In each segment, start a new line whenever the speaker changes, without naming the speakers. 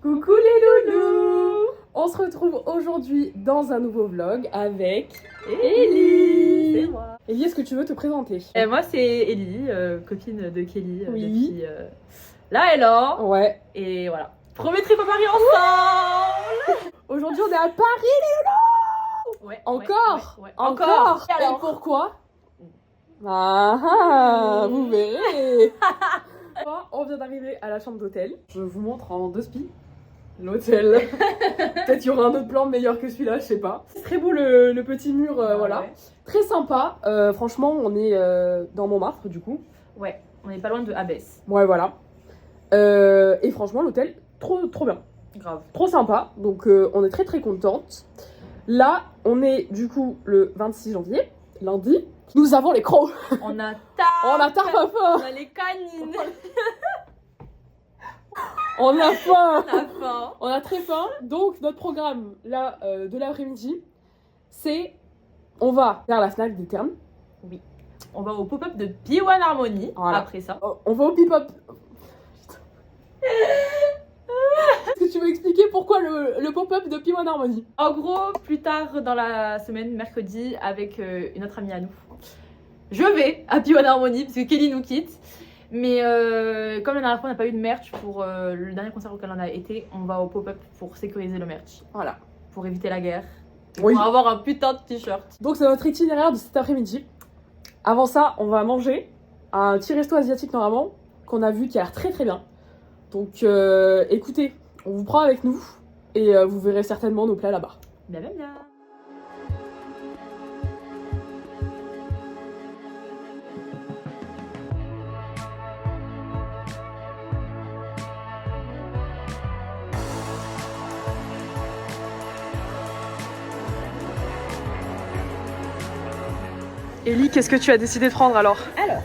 Coucou les loulous! On se retrouve aujourd'hui dans un nouveau vlog avec Ellie.
C'est moi.
Ellie, est-ce que tu veux te présenter?
Moi c'est Ellie, copine de Kelly
Oui.
depuis là et là.
Ouais.
Et voilà. Premier trip à Paris ensemble.
Aujourd'hui on est à Paris les loulous!
Ouais.
Encore?
Ouais.
Encore?
Et alors
Et pourquoi? Ah, vous verrez. On vient d'arriver à la chambre d'hôtel. Je vous montre en deux spies l'hôtel. Peut-être qu'il y aura un autre plan meilleur que celui-là, je sais pas. C'est très beau le petit mur, voilà.
Ouais.
Très sympa. Franchement, on est dans Montmartre du coup.
Ouais, on est pas loin de Abbesse.
Ouais, voilà. Et franchement, l'hôtel, trop bien.
Grave.
Trop sympa. Donc, on est très contente. Là, on est du coup le 26 janvier, lundi. Nous avons les crocs.
On a tard.
On a tard
On
faim.
a les canines.
On a faim.
On a faim.
On a très faim. Donc, notre programme là de l'après-midi, c'est on va faire la Fnac des Ternes.
Oui. On va au pop-up de P1 Harmony.
Voilà.
Après ça.
On va au Pip-Up. Est-ce que tu veux expliquer pourquoi le pop-up de P1 Harmony?
En gros, plus tard dans la semaine, mercredi, avec une autre amie à nous, je vais à P1 Harmony parce que Kelly nous quitte. Mais comme la dernière fois on n'a pas eu de merch pour le dernier concert auquel on a été, on va au pop-up pour sécuriser le merch.
Voilà.
Pour éviter la guerre.
Oui.
Pour avoir un putain de t-shirt.
Donc c'est notre itinéraire de cet après-midi. Avant ça, on va manger à un petit resto asiatique normalement qu'on a vu qui a l'air très bien. Donc écoutez, on vous prend avec nous et vous verrez certainement nos plats là-bas.
Bien.
Ellie, qu'est-ce que tu as décidé de prendre alors?
Alors,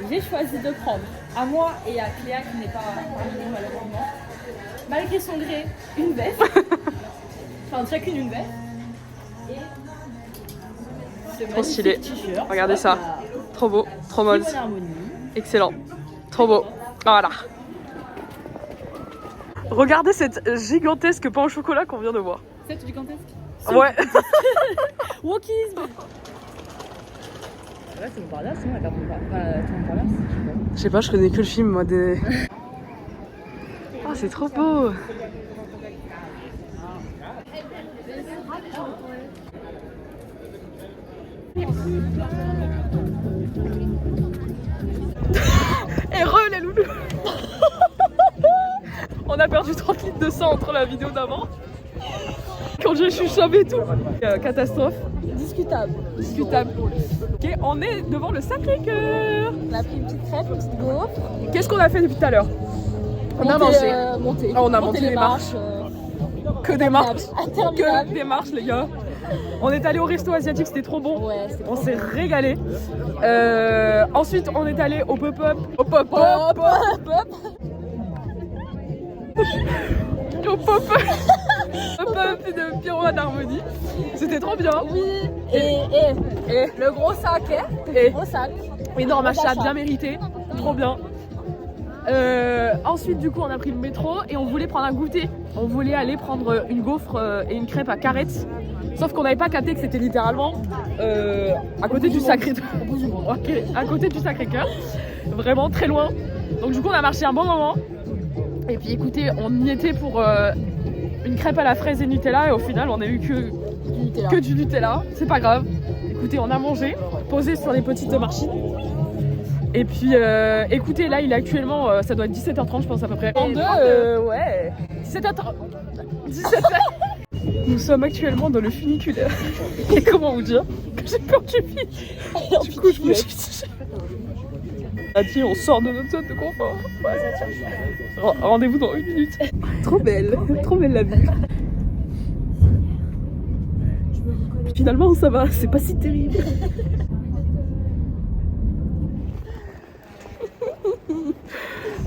j'ai choisi de prendre à moi et à Cléa qui n'est pas parmi nous malheureusement, malgré son gré, une veste. Enfin, chacune une veste. Et ce
Trop stylé.
magnifique t-shirt.
Regardez ça. Trop beau, trop mode.
Bonne harmonie.
Excellent. Trop beau. Voilà. Regardez cette gigantesque pain au chocolat qu'on vient de voir.
C'est gigantesque.
Ouais.
Wokisme. Ouais, c'est mon par là, sinon la carte par là,
Je sais pas, je connais que le film moi des. Oh, c'est trop beau. Et les loulous. On a perdu 30 litres de sang entre la vidéo d'avant. Quand je suis chauve et tout. Catastrophe.
Discutable.
Ok, on est devant le Sacré-Cœur.
On a pris une petite crêpe, une petite gaufre.
Qu'est-ce qu'on a fait depuis tout à l'heure? On a mangé.
Monté.
Ah, on a monté les marches. Que des marches.
Interminable.
Que des marches, les gars. On est allé au resto asiatique, c'était trop bon.
Ouais, c'est
On
trop
s'est
bon.
régalé. Ensuite, on est allé au pop-up. Au pop-up. Au pop-up. Pop-up de P1 Harmony. C'était trop bien.
Oui. Et le gros sac, hein.
Et
Gros sac.
énorme achat,
Achat.
bien mérité. Trop bien. Ensuite, du coup, on a pris le métro et on voulait prendre un goûter. On voulait aller prendre une gaufre et une crêpe à Carrette. Sauf qu'on n'avait pas capté que c'était littéralement à côté du Sacré-Cœur. Ok, à côté du Sacré-Cœur. Vraiment très loin. Donc, du coup, on a marché un bon moment. Et puis, écoutez, on y était pour une crêpe à la fraise et Nutella. Et au final, on a eu que du Nutella. C'est pas grave. Écoutez, on a mangé, posé sur les petites machines. Et puis, écoutez, là, il est actuellement, ça doit être 17h30, je pense à peu près. Ouais. 17h30. 17h. Nous sommes actuellement dans le funiculaire. Et comment vous dire que j'ai peur du vide. Du coup, je me suis dit... Ah tiens, on sort de notre zone de confort. Ouais. Rendez-vous dans 1 minute. Trop belle la vie. Finalement, ça va, c'est pas si terrible.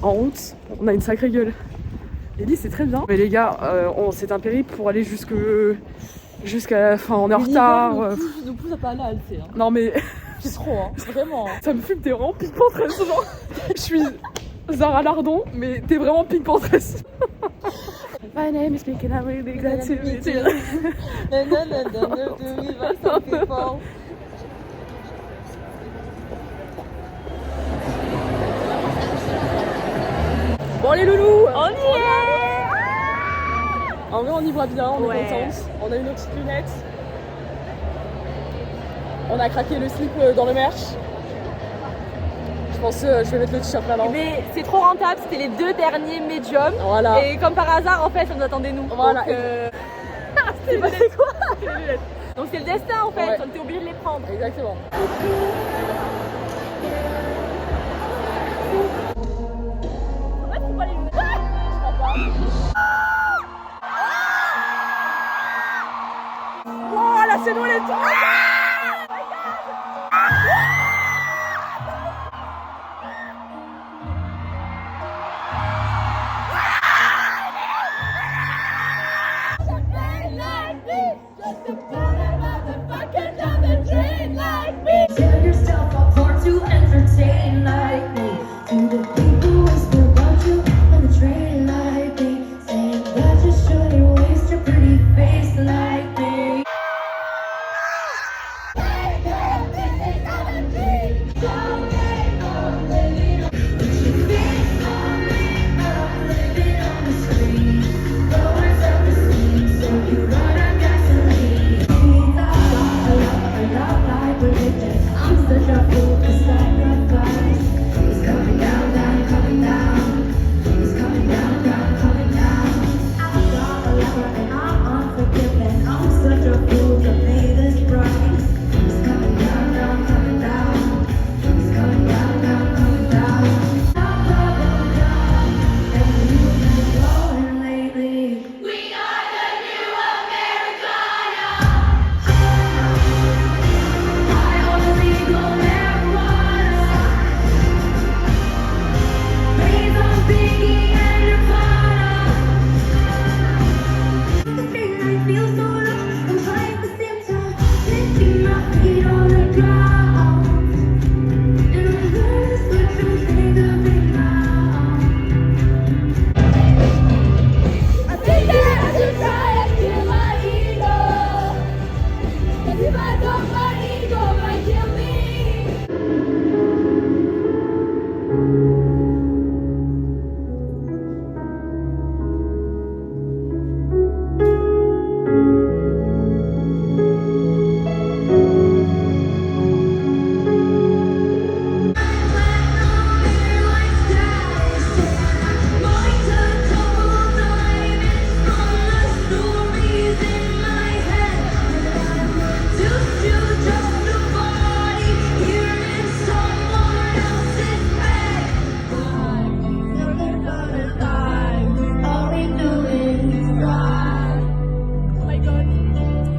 En route, on a une sacrée gueule. Ellie, c'est très bien. Mais les gars, c'est un périple pour aller jusqu'à la fin. On est en retard.
Nous pousse à pas aller à Alcé. Hein.
Non mais
C'est trop, hein. Vraiment.
ça me fume, t'es vraiment pique-pentresse. Je suis Zara Lardon, mais t'es vraiment pique-pentresse. My name is Mickey, I'm really glad to meet you. Bon les loulous,
On y est.
en vrai on y voit bien, on
Ouais.
est contente. On a eu nos petites lunettes. On a craqué le slip dans le merch. Je pense que je vais mettre le t-shirt maintenant.
Mais c'est trop rentable, c'était les 2 derniers médiums.
Voilà.
Et comme par hasard, en fait, ça nous attendait nous.
Voilà.
Donc,
C'est passé quoi? Les lunettes.
donc c'est le destin en fait,
Ouais.
on était obligé de les prendre.
Exactement.
Ouais, faut pas les lunettes.
Oh là c'est nous les
Tell yourself apart to entertain like me. To the people whisper about you on the train like me. Saying that you shouldn't waste your pretty face like me. I'm such a fool to sacrifice. It's coming down, down, coming down. It's coming down, down, coming down. I got a lover and I'm unforgiven. I'm such a fool to pay this price. It's coming down, down, coming down. It's coming down, down, coming down. Down, down, down. And you've been going lately. We are the new Americana. I only go marijuana. Raise on Biggie and Nirvana. The street feels so low. I'm trying to sip time, lifting my feet on the ground. And I'm nervous, but you think of it now. I think that I should try and kill my ego. 'Cause if I don't, my ego might kill me.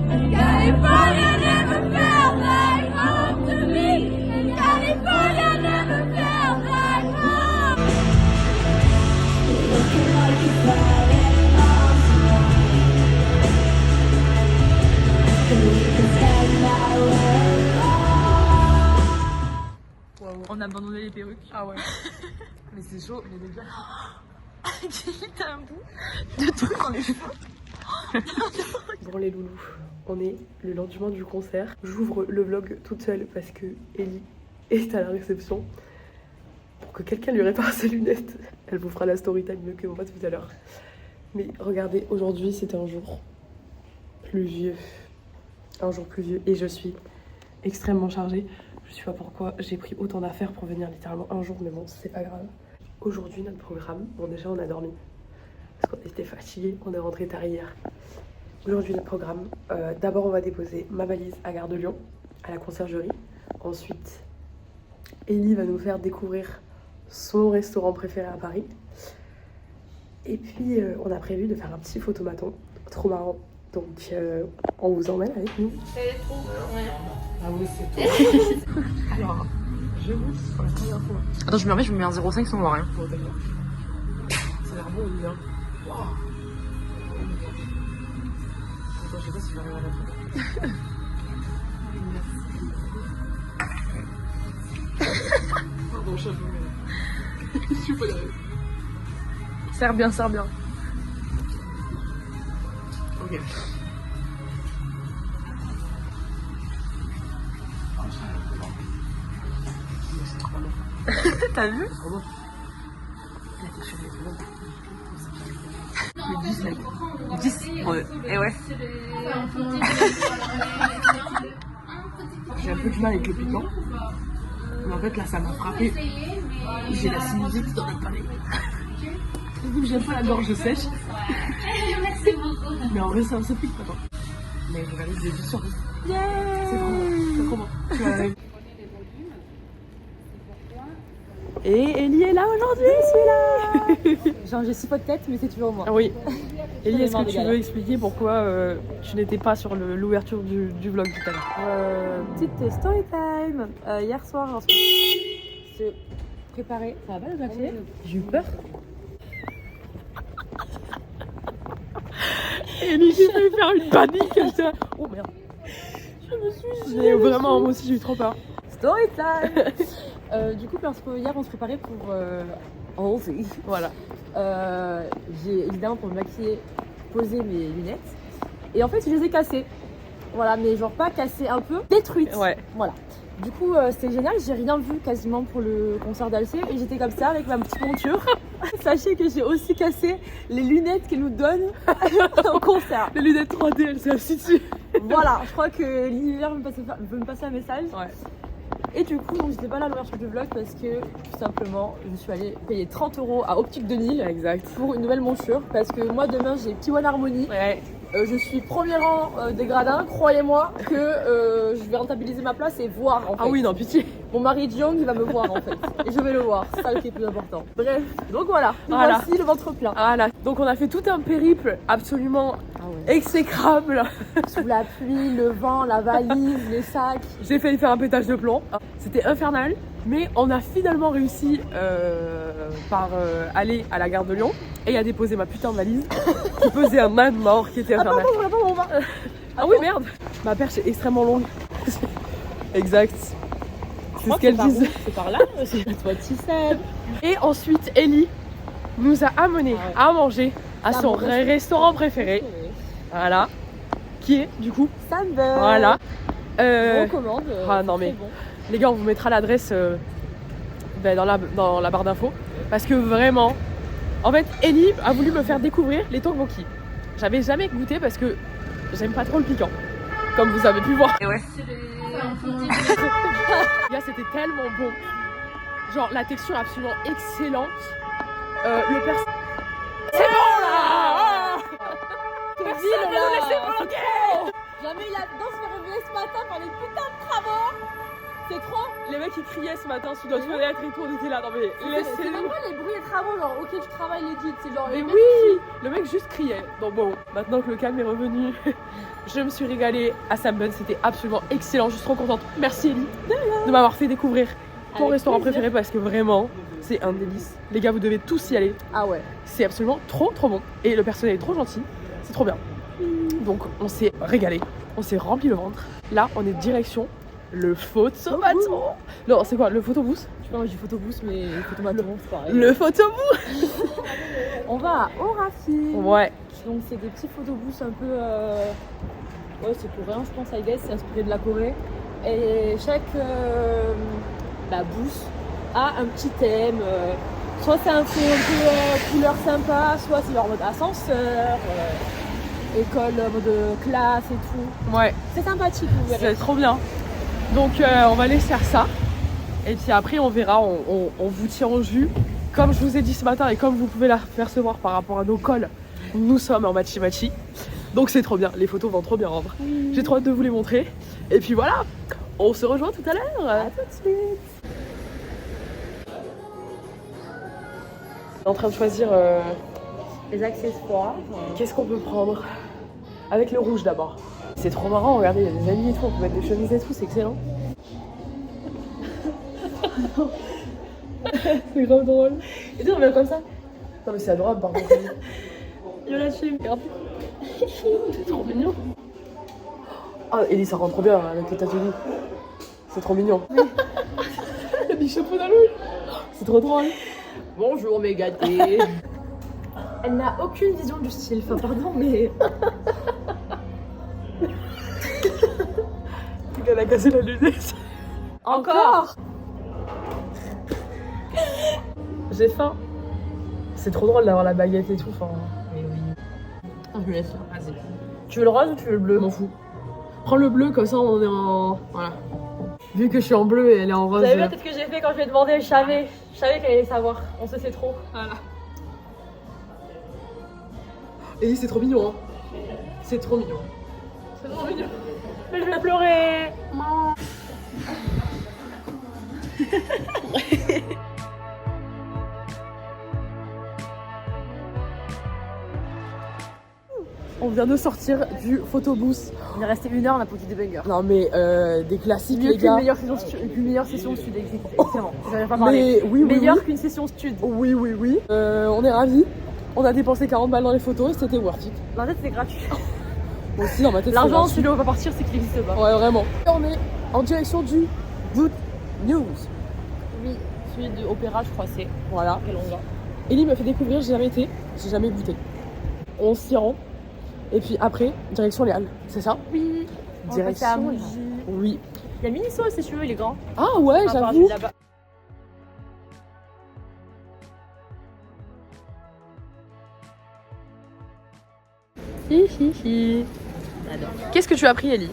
California never felt like home to me. And California never felt like home. Looking like you're falling off tonight. And we can stand that way.
On a abandonné les perruques.
Ah ouais. Mais c'est chaud, mais déjà.
T'as un bout de truc dans les cheveux.
Bon les loulous, on est le lendemain du concert. J'ouvre le vlog toute seule parce que Ellie est à la réception. Pour que quelqu'un lui répare ses lunettes. Elle vous fera la story time mieux que moi tout à l'heure. Mais regardez, aujourd'hui c'était un jour pluvieux. Un jour pluvieux et je suis extrêmement chargée. Je sais pas pourquoi j'ai pris autant d'affaires pour venir littéralement un jour, mais bon, c'est pas grave. Aujourd'hui, notre programme, bon déjà on a dormi parce qu'on était fatigués, on est rentré tard hier. Aujourd'hui, notre programme, d'abord on va déposer ma valise à Gare de Lyon, à la conciergerie. Ensuite, Ellie va nous faire découvrir son restaurant préféré à Paris. Et puis, on a prévu de faire un petit photomaton, trop marrant. Donc, on vous emmène avec nous. Ah oui, c'est tout. Alors, je vous dis pour la première fois.
Attends, je me remets, je me mets un 0,5 sans voir rien.
Bon, d'accord. Ça a l'air beau, Ellie, hein. Wow. Attends, je sais pas si je vais arriver à la fin. Pardon, chapeau, mais... je suis pas derrière.
Serre bien, serre bien.
Ok. T'as vu? 10. Ouais. Et ouais. J'ai un peu du mal avec le piquant. Mais en fait là ça m'a frappé. J'ai la sinusite dans le palais. Vu que j'aime pas la gorge sèche. Mais en vrai ça se pique pas tant. Mais regardez, j'ai 10 sur 10. C'est trop bon. Et Ellie est là aujourd'hui, celui-là.
Genre j'ai 6 fois de tête, mais c'est toujours moi.
Oui. Ellie, est-ce que tu
d'égal.
veux expliquer pourquoi tu n'étais pas sur l'ouverture du vlog tout à l'heure?
Petite story time. Hier soir, on se préparait. Ça va pas le glacier? J'ai eu peur.
Ellie, j'ai failli faire une panique comme ça. Oh merde.
Je me suis
Mais vraiment, moi aussi j'ai eu trop peur.
Story time. Du coup, parce que hier on se préparait pour Halsey.
Voilà.
J'ai évidemment pour me maquiller posé mes lunettes. Et en fait, je les ai cassées. Voilà, mais genre pas cassées, un peu détruites.
Ouais.
Voilà. Du coup, c'était génial. J'ai rien vu quasiment pour le concert d'Halsey. Et j'étais comme ça avec ma petite monture. Sachez que j'ai aussi cassé les lunettes qu'elle nous donne au concert.
Les lunettes 3D, elles sont assis dessus.
Voilà, je crois que l'univers veut me passer un message.
Ouais.
Et du coup, donc j'étais pas là à l'ouverture du vlog parce que tout simplement, je suis allée payer 30 € à Optique de Nîmes
Exact.
pour une nouvelle monture. Parce que moi, demain, j'ai P1 Harmony.
Ouais.
Je suis premier rang des gradins. Croyez-moi que je vais rentabiliser ma place et voir en fait.
Ah oui, non, pitié.
Mon mari Jung, il va me voir en fait. Et je vais le voir. C'est ça qui est le plus important. Bref, donc voilà. Nous
Voilà.
voici le ventre plein.
Voilà. Donc on a fait tout un périple absolument
Ah ouais.
exécrable.
Sous la pluie, le vent, la valise, les sacs.
J'ai failli faire un pétage de plomb. C'était infernal. Mais on a finalement réussi par aller à la gare de Lyon et à déposer ma putain de valise qui pesait un man mort qui était infernal.
Attends, on va.
Ah oui, merde. Ma perche est extrêmement longue. Exact. C'est ce qu'elle disait.
C'est par là. C'est toi, tu sais.
Et ensuite, Ellie nous a amené
Ah ouais.
à manger à
Ah,
son
mon
restaurant préféré. Voilà. Qui est du coup.
Sandberg.
Voilà.
On recommande.
ah, non, mais-
Bon.
Les gars, on vous mettra l'adresse dans la barre d'infos. Parce que vraiment, en fait, Ellie a voulu me faire découvrir les tteokbokki. J'avais jamais goûté parce que j'aime pas trop le piquant. Comme vous avez pu voir. Et ouais. Les gars, c'était tellement bon. Genre, la texture absolument excellente. Le perso. C'est bon là! Personne ne nous laisser bloquer!
Jamais il a dedans se fait réveiller ce matin par les putains de travaux. C'est trop.
Les mecs ils criaient ce matin sous notre fenêtre et tout, on était là, non mais
C'est
laissez-nous.
même pas les bruits des travaux, genre ok tu travailles legit, c'est genre
Mais
les mecs
oui, le mec juste criait. Donc bon, maintenant que le calme est revenu, je me suis régalée à Sambun, c'était absolument excellent, je suis trop contente. Merci Ellie de m'avoir fait découvrir ton
Avec
restaurant
plaisir.
préféré parce que vraiment, c'est un délice. Les gars, vous devez tous y aller,
Ah ouais.
c'est absolument trop bon. Et le personnel est trop gentil, c'est trop bien. Donc on s'est régalé, on s'est rempli le ventre. Là, on est direction le photomaton. Non, c'est quoi, le photobooth?
Je sais pas, moi j'ai photoboost mais photomaton c'est pareil.
Le photobooth.
On va à Orafi.
Ouais.
Donc c'est des petits photobooths un peu... Ouais c'est pour rien je pense I guess, c'est inspiré de la Corée. Et chaque booth a un petit thème. Soit c'est un peu couleur sympa, soit c'est genre en mode ascenseur, école en mode classe et tout.
Ouais,
C'est sympathique vous verrez.
c'est trop bien. Donc on va aller faire ça. Et puis après on verra, on vous tient au jus. Comme je vous ai dit ce matin et comme vous pouvez l'apercevoir par rapport à nos cols, nous sommes en matchi-matchi. Donc c'est trop bien, les photos vont trop bien rendre. J'ai trop hâte de vous les montrer. Et puis voilà, on se rejoint tout à l'heure.
À tout de suite.
On est en train de choisir
Les accessoires.
qu'est-ce qu'on peut prendre. Avec le rouge d'abord. C'est trop marrant, regardez, il y a des amis et tout, on peut mettre des chemises et tout, c'est excellent. C'est grave drôle.
Et tout on vient comme ça.
Non mais c'est adorable par contre.
Je lâche.
Regarde. C'est trop mignon. Ah, Ellie, ça rend trop bien avec les tatouages. C'est trop mignon. Il y a des chapeaux dans l'œil. C'est trop drôle.
Bonjour mes gâtés. Elle n'a aucune vision du style. Enfin, pardon, mais.
Elle a cassé la lunette.
Encore.
J'ai faim. C'est trop drôle d'avoir la baguette et tout. Enfin,
Mais oui. Je me laisse là.
vas-y.
Tu veux le rose ou tu veux le bleu?
Je m'en fous. Prends le bleu, comme ça on est en. Voilà. Vu que je suis en bleu et elle est en
Vous
rose.
savez peut-être ce que j'ai fait quand je lui ai demandé? Je savais qu'elle allait savoir. On se sait trop.
Voilà. Et c'est trop mignon, hein. C'est trop mignon. C'est trop mignon.
Mais je vais pleurer.
On vient de sortir du photobooth.
Il est resté 1 heure, on a produit des bangers.
Non mais des classiques
Mieux
les
qu'une
gars.
meilleure session stud. Excellent. J'avais pas parlé.
Mais oui, oui,
Meilleure
oui.
qu'une session stud.
Oui, oui, oui. On est ravis. On a dépensé 40 balles dans les photos et c'était worth it.
Dans la tête, c'est gratuit.
Moi aussi dans ma tête.
L'argent,
c'est
celui où on va partir, c'est qu'il n'existe pas.
gratuit. Ouais, vraiment. Et on est en direction du Good News.
Oui, celui de Opéra, je crois, c'est.
Voilà.
Quel on va.
Ellie me fait découvrir, j'ai jamais été, j'ai jamais goûté. On s'y rend. Et puis après, direction les Halles, c'est ça?
Oui. On va passer à
Direction.
Mouji.
Oui.
Il y a Miniso, c'est celui, il est grand.
Ah ouais,
Ah, pardon,
j'avoue.
là-bas.
Hihihi.
J'adore.
Qu'est-ce que tu as pris, Ellie?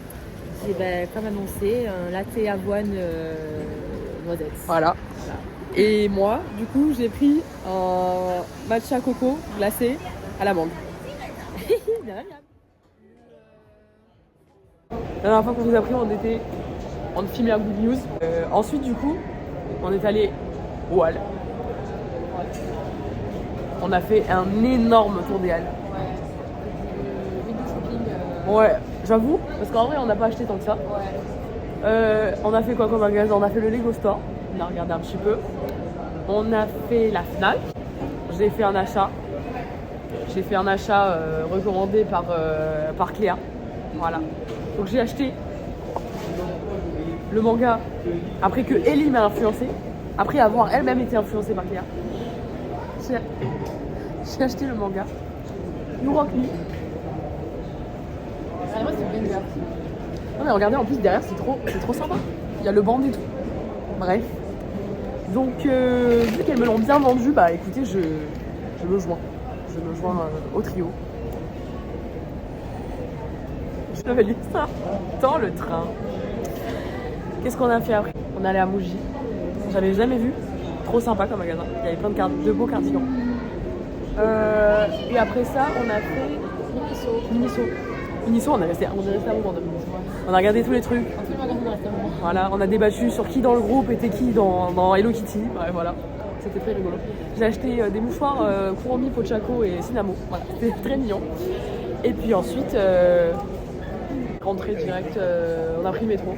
J'ai, comme annoncé, un latte avoine noisette.
Voilà. Et moi, du coup, j'ai pris un matcha coco glacé à l'amande.
Bien agréable.
La dernière fois qu'on vous a pris, on filmait un Good News. Ensuite, du coup, on est allé aux Halles. On a fait un énorme tour des Halles.
Window shopping.
Ouais, j'avoue, parce qu'en vrai, on n'a pas acheté tant que ça. On a fait quoi comme magasin? On a fait le Lego Store. On a regardé un petit peu. On a fait la Fnac. J'ai fait un achat. J'ai fait un achat recommandé par Cléa. Voilà. Donc j'ai acheté le manga après que Ellie m'a influencé. Après avoir elle-même été influencée par Cléa. J'ai acheté le manga You Rock Me.
Moi, c'est banger.
Non mais regardez, en plus derrière c'est trop sympa. Il y a le band et tout. Bref. Donc vu qu'elles me l'ont bien vendu, bah écoutez, je me joins. Je me joins au trio. Je vais lire ça dans le train. Qu'est-ce qu'on a fait après? On est allé à Mouji. J'avais jamais vu. Trop sympa comme magasin. Il y avait plein de beaux cardigans. Et après ça, on a fait Miniso, on est resté à un moment de Miniso. On a regardé tous les trucs.
Un seul magasin de rester à un moment.
Voilà, on a débattu sur qui dans le groupe était qui dans Hello Kitty. Ouais, voilà, c'était très rigolo. J'ai acheté des mouchoirs Kuromi, Pochako et Cinnamo. Voilà, c'était très mignon. Et puis ensuite, rentré direct, on a pris le métro.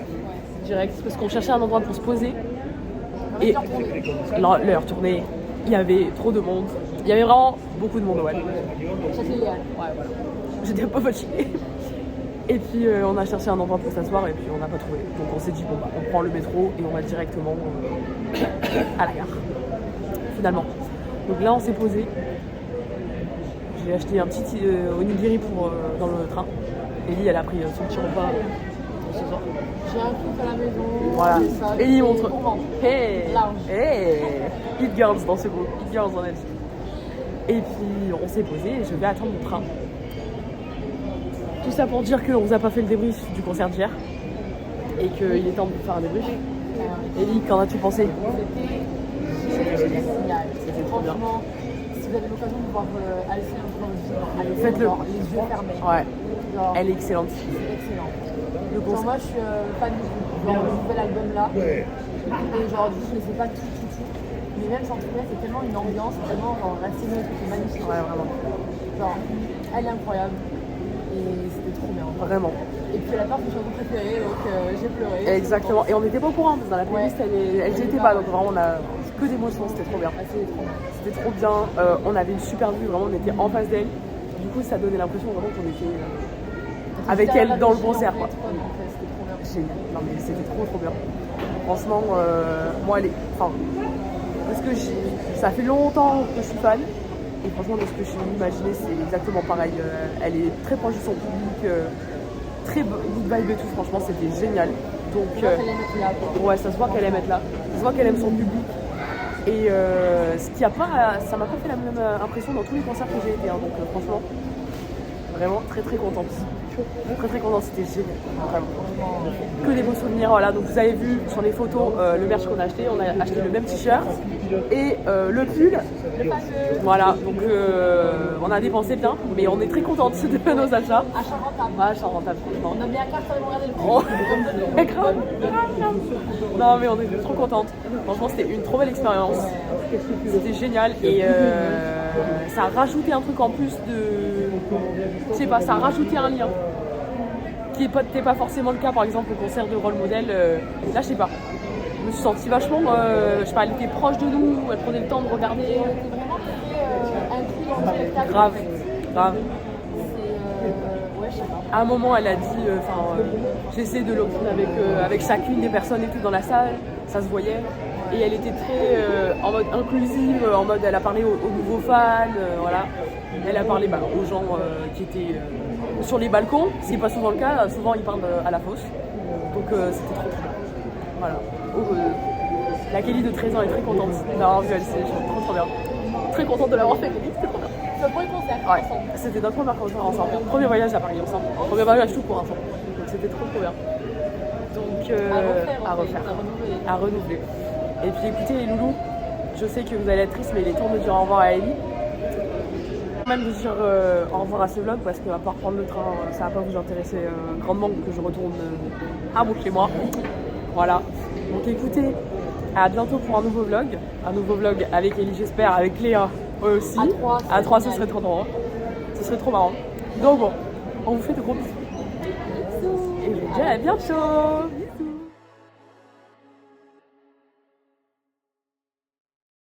Direct, parce qu'on cherchait un endroit pour se poser. Et l'heure tournée, il y avait trop de monde. Il y avait vraiment beaucoup de monde, ouais.
Châtelet Léal.
Ouais, voilà. J'étais un peu fatiguée. Et puis on a cherché un endroit pour s'asseoir et puis on n'a pas trouvé. Donc on s'est dit bon bah on prend le métro et on va directement à la gare. Finalement. Donc là on s'est posé. J'ai acheté un petit onigiri pour dans le train. Ellie elle a pris son petit repas ce soir.
J'ai un truc à la maison.
Voilà.
Ça,
Ellie
et
montre.
on rentre.
Hey,
Large.
hey, It Girls dans ce groupe. It Girls en elle. Et puis on s'est posé et je vais attendre mon train. Tout ça pour dire qu'on vous a pas fait le débrief du concert d'hier et qu'il est temps de faire un débrief. Ellie, qu'en as-tu pensé?
C'était génial.
C'était trop bien.
Franchement, si vous avez l'occasion de voir Alcée un peu en allez
Faites-le.
voir, les yeux fermés.
Ouais,
Genre,
elle est excellente.
c'est excellent.
Le
Genre,
concert.
moi, je suis fan du nouvel album là. Et genre, je ne sais pas tout. Mais même sans trouver, c'est tellement une ambiance, tellement genre, la scène c'est magnifique.
Ouais, vraiment.
Genre, elle est incroyable. Et c'était trop bien.
Vraiment.
Et puis elle a pas mon chanson préférée, donc j'ai pleuré.
Exactement. Et on n'était pas au courant parce que dans la playlist, elle n'y était pas. Donc vraiment, on a que d'émotions. C'était trop bien.
Ah, c'était trop bien.
C'était trop bien. On avait une super vue. Vraiment, on était en face d'elle. Du coup, ça donnait l'impression vraiment qu'on était avec elle dans le concert. Quoi.
Donc c'était trop bien.
Génial. Non mais c'était trop bien. Franchement, moi elle est. Enfin, parce que ça fait longtemps que je suis fan. Et franchement, de ce que je suis imaginé, c'est exactement pareil. Elle est très proche de son public, très good vibe et tout. Franchement, c'était génial. Donc, ouais, ça se voit qu'elle aime être là. Ça se voit qu'elle aime son public. Et ce qui a pas, ça m'a pas fait la même impression dans tous les concerts que j'ai été. Hein. Donc, franchement, vraiment très très contente. Très très contente, c'était génial. Vraiment. Que des beaux souvenirs. Voilà, donc vous avez vu sur les photos le merch qu'on a acheté. On a acheté le même t-shirt et le pull. Voilà, donc on a dépensé bien, mais on est très contente de nos achats.
Achat rentable.
Ouais, achat rentable, franchement.
On a bien un quart de regarder le
Oh, mais grave. Non, mais on est trop contente. Franchement, c'était une trop belle expérience. C'était génial et ça a rajouté un truc en plus de. Je sais pas, ça a rajouté un lien qui n'était pas forcément le cas, par exemple, le concert de Role Model. Là, je sais pas. Je me suis sentie vachement. Je sais pas, elle était proche de nous, elle prenait le temps de regarder.
On était vraiment très inclus dans le spectacle.
Grave, grave.
Ouais, je sais pas.
À un moment, elle a dit, j'ai essayé de l'obtenir avec chacune des personnes et tout dans la salle, ça se voyait. Et elle était très en mode inclusive, en mode elle a parlé aux nouveaux fans, voilà. Elle a parlé aux gens qui étaient sur les balcons, ce qui n'est pas souvent le cas, souvent ils parlent à la fosse. Donc c'était trop bien. Voilà. La Kelly de 13 ans est très contente d'avoir vu LC, trop bien. Très contente de l'avoir fait, Kelly, c'était trop bien.
C'est le premier concert
Ouais,
ensemble.
c'était notre premier concert ensemble. Premier voyage à Paris ensemble. Premier voyage tout pour ensemble. Donc c'était trop bien. Donc à refaire. À renouveler. Et puis écoutez les loulous, je sais que vous allez être tristes, mais il est temps de dire au revoir à Ellie. Même de dire au revoir à ce vlog parce qu'à part prendre le train, ça va pas vous intéresser grandement que je retourne à mon chez moi. Voilà. Donc écoutez, à bientôt pour un nouveau vlog avec Ellie j'espère, avec Léa aussi. À 3 ce serait trop drôle. Ce serait trop marrant. Donc bon, on vous fait de gros bisous. Et je vous dis à bientôt.